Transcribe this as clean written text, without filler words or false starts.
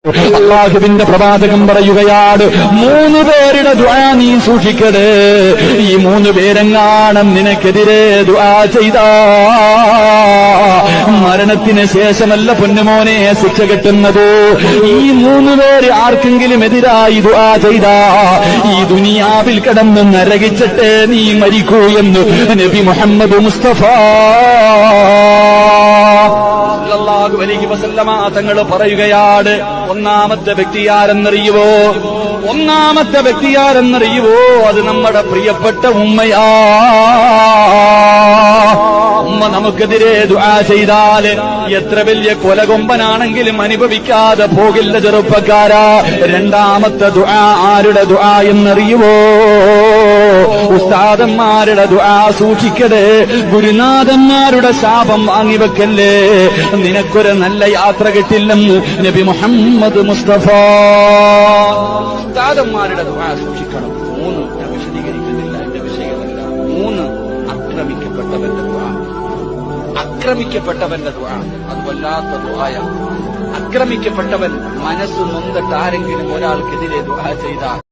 അല്ലാഹുവിന്റെ പ്രവാചകൻ പറയുകയാണ്, 3 പേരുടെ ദുആ നീ സൂക്ഷിക്കരുത്. ഈ 3 പേരെങ്ങാനും നിനക്കെതിരെ ദുആ ചെയ്താ മരണത്തിന് ശേഷമല്ല പൊന്നുമോനെ ശിക്ഷ കിട്ടുന്നത്. ഈ 3 പേര് ആർക്കെങ്കിലും എതിരായി ദുആ ചെയ്താ ഈ ദുനിയാവിൽ കിടന്ന് നരകിച്ചിട്ട് നീ മരിക്കൂ എന്ന് നബി മുഹമ്മദ് മുസ്തഫ സല്ലല്ലാഹു അലൈഹി വസല്ലമ തങ്ങൾ പറയുകയാണ്, ഒന്നാമത്തെ വ്യക്തി ആരെന്നറിയുവോ? അത് നമ്മുടെ പ്രിയപ്പെട്ട ഉമ്മയാ. ഉമ്മ നമുക്കെതിരെ ദുആ ചെയ്താൽ എത്ര വലിയ കൊലകൊമ്പനാണെങ്കിലും അനുഭവിക്കാതെ പോകില്ല ചെറുപ്പക്കാരാ. രണ്ടാമത്തെ ദുആ ആരുടെ ദുആ എന്നറിയുവോ? ഉസ്താദന്മാരുടെ ദുആ സൂക്ഷിക്കടേ. ഗുരുനാഥന്മാരുടെ ശാപം വാങ്ങിവെക്കല്ലേ, നിനക്കൊരു നല്ല യാത്ര കിട്ടില്ലെന്ന് നബി മുഹമ്മദ് മുസ്തഫ. ഉസ്താദന്മാരുടെ ദുആ സൂക്ഷിക്കണം. 3 ഞാൻ വിശദീകരിക്കുന്നില്ല, എന്റെ വിഷയമല്ല. 3 ആക്രമിക്കപ്പെട്ടവന്റെ ദുആ അത് വല്ലാത്ത ദുആയ. ആക്രമിക്കപ്പെട്ടവൻ മനസ്സ് നൊന്നിട്ട് ആരെങ്കിലും ഒരാൾക്കെതിരെ ദുആ ചെയ്താൽ